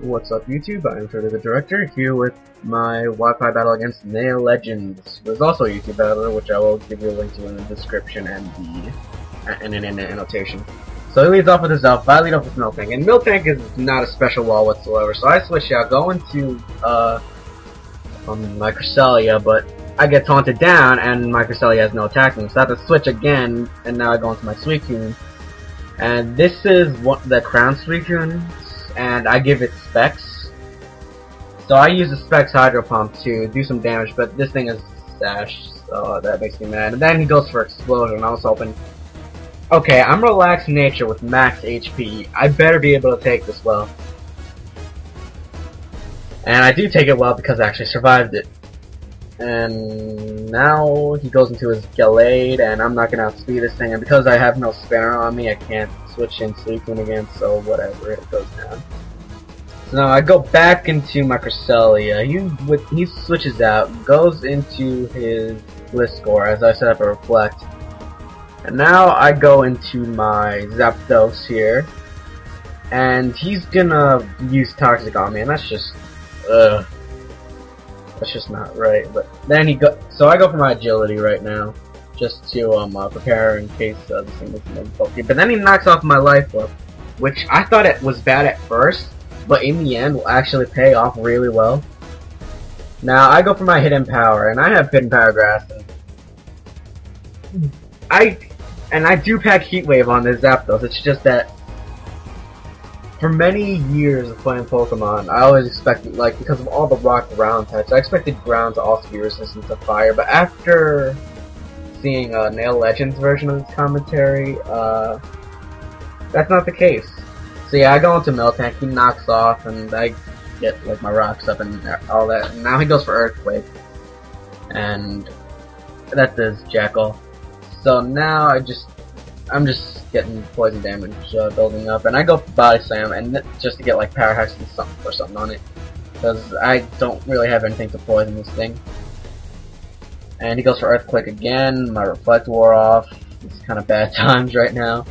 What's up, YouTube? I'm Further the Director, here with my Wi-Fi battle against NailLegends. There's also a YouTube battle, which I will give you a link to in the description and the annotation. So he leads off with his elf. I lead off with Milk Tank, and Milk Tank is not a special wall whatsoever. So I switch out, go into my Cresselia, but I get taunted down, and my Cresselia has no attacking. So I have to switch again, and now I go into my Suicune. And this is the Crown Suicune, and I give it Specs. So I use the Specs Hydro Pump to do some damage, but this thing is Sash, so that makes me mad. And then he goes for Explosion. I was hoping, okay, I'm Relaxed Nature with max HP. I better be able to take this well. And I do take it well because I actually survived it. And now he goes into his Gallade, and I'm not gonna outspeed this thing. And because I have no spinner on me, I can't switch in Suicune again, so whatever, it goes down. So now I go back into my Cresselia. He switches out, goes into his Gliscor as I set up a Reflect. And now I go into my Zapdos here, and he's gonna use Toxic on me, and that's just, that's just not right. But then so I go for my Agility right now, just to prepare in case this thing is bulky. But then he knocks off my Life Orb, which I thought it was bad at first, but in the end will actually pay off really well. Now I go for my Hidden Power, and I have Hidden Power Grass, and I do pack Heat Wave on this Zapdos. It's just that for many years of playing Pokemon, I always expected, like, because of all the rock ground types, I expected ground to also be resistant to fire. But after seeing a NailLegends version of this commentary, that's not the case. So yeah, I go into Miltank, he knocks off, and I get like my rocks up and all that. And now he goes for Earthquake, and that does Jackal. So now I'm just getting poison damage building up, and I go for Body Slam, and just to get like Power Hex or something on it, because I don't really have anything to poison this thing. And he goes for Earthquake again. My Reflect wore off. It's kind of bad times right now.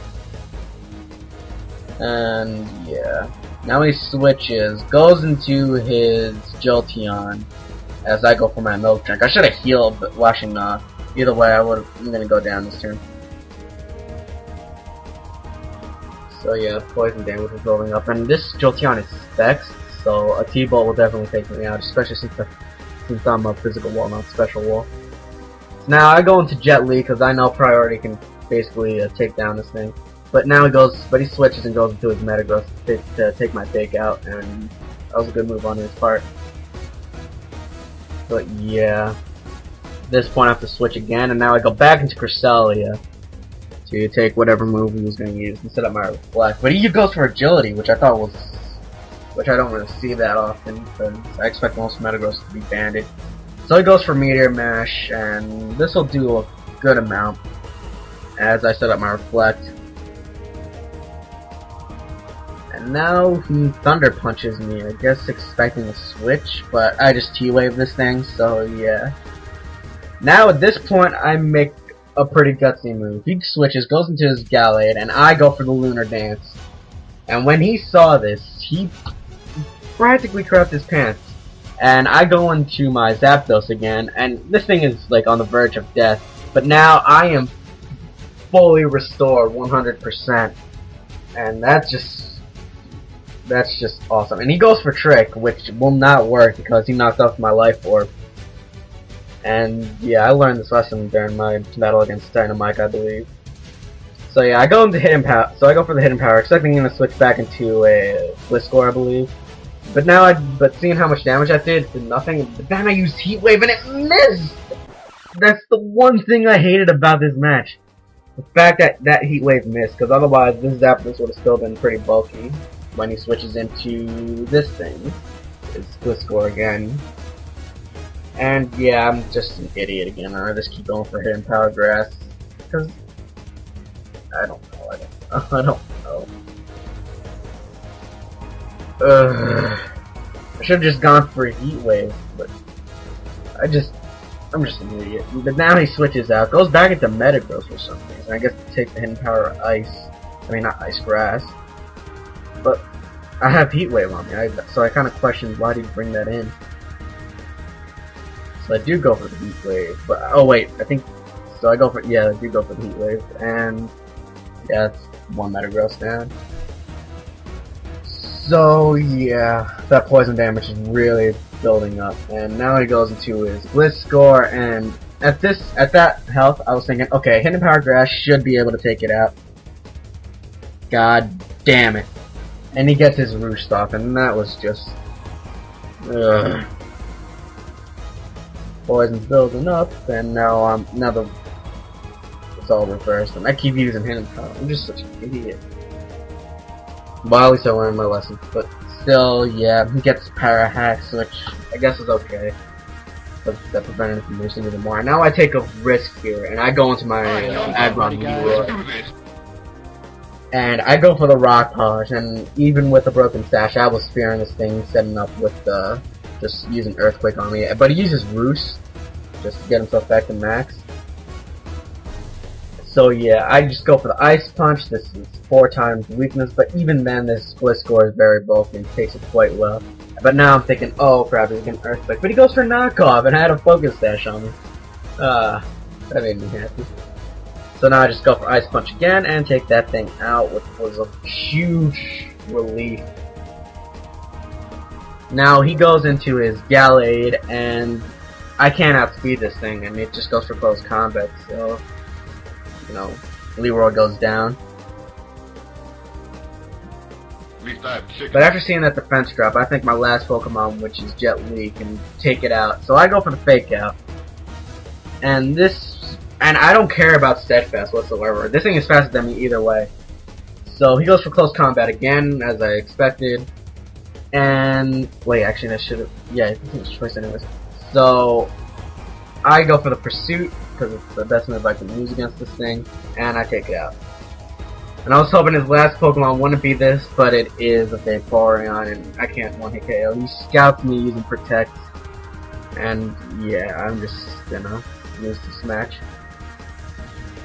And yeah, now he switches, goes into his Jolteon as I go for my Milk Drink. I should have healed, but watching either way, I'm gonna go down this turn. So yeah, poison damage is building up, and this Jolteon is Specs, so a T-Bolt will definitely take me out, especially since I'm a physical wall, not special wall. So now I go into Jet Li because I know Priority can basically take down this thing. But now he switches and goes into his Metagross to take my Fake out, and that was a good move on his part. But yeah, at this point I have to switch again, and now I go back into Cresselia to take whatever move he was going to use instead of my Reflect. But he goes for Agility, which I don't really see that often, because I expect most Metagross to be banded. So he goes for Meteor Mash, and this will do a good amount as I set up my Reflect. And now he Thunder Punches me, I guess expecting a switch, but I just T-Wave this thing, so yeah. Now at this point I make a pretty gutsy move. He switches, goes into his Gallade, and I go for the Lunar Dance. And when he saw this, he practically crapped his pants. And I go into my Zapdos again, and this thing is like on the verge of death. But now I am fully restored 100%. And that's just awesome. And he goes for Trick, which will not work because he knocked off my Life Orb. And yeah, I learned this lesson during my battle against Dynamite, I believe. So yeah, I go into Hidden Power. So I go for the Hidden Power, expecting him to switch back into a Gliscor, I believe. But seeing how much damage I did nothing. But then I used Heat Wave and it missed. That's the one thing I hated about this match. The fact that Heat Wave missed, because otherwise this Zapdos would have still been pretty bulky when he switches into this thing. It's Gliscor again. And yeah, I'm just an idiot again. I just keep going for Hidden Power Grass, because I don't know. I don't know. I should have just gone for a Heat Wave, but I'm just an idiot. But now he switches out, goes back into Metagross for some reason. I guess to take the Hidden Power Ice. I mean, not Ice Grass. But I have Heat Wave on me, so I kind of questioned why did he bring that in. So I do go for the Heat Wave, but oh wait, I think so. I do go for the Heat Wave, and yeah, it's 1 Metagross down. So yeah, that poison damage is really building up, and now he goes into his Blitz Score, and at that health, I was thinking, okay, Hidden Power Grass should be able to take it out. God damn it! And he gets his Roost off, and that was just, ugh. Poison's building up, and now it's all reversed, and I keep using Hidden Power. I'm just such an idiot. Well, at least I learned my lesson, but still, yeah, he gets Para Hacks, which I guess is okay. But that prevented him from losing even more. Now I take a risk here, and I go into my Aggron Meteor. And I go for the Rock Polish, and even with the Broken Sash, I was fearing this thing, setting up with just using Earthquake on me. But he uses Roost, just to get himself back to max. So yeah, I just go for the Ice Punch. This is 4 times weakness, but even then this split score is very bulky and takes it quite well. But now I'm thinking, oh crap, he's getting Earthquake. But he goes for Knockoff, and I had a Focus Sash on me. That made me happy. So now I just go for Ice Punch again and take that thing out, which was a huge relief. Now he goes into his Gallade, and I can't outspeed this thing, and it just goes for close combat, so, you know, Leroy goes down. But after seeing that defense drop, I think my last Pokemon, which is Jet Li, can take it out. So I go for the Fake Out. And I don't care about Steadfast whatsoever. This thing is faster than me either way. So he goes for close combat again, as I expected. And wait, actually, that should have. Yeah, I think it's choice anyways. So I go for the Pursuit because it's the best move I can use against this thing, and I take it out. And I was hoping his last Pokemon wouldn't be this, but it is a Vaporeon, and I can't one-hit KO. He scouts me using Protect, and yeah, I'm just gonna lose this match.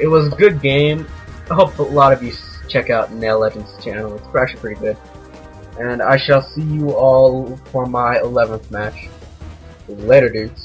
It was a good game. I hope a lot of you check out NailLegends channel. It's actually pretty good. And I shall see you all for my 11th match. Later, dudes.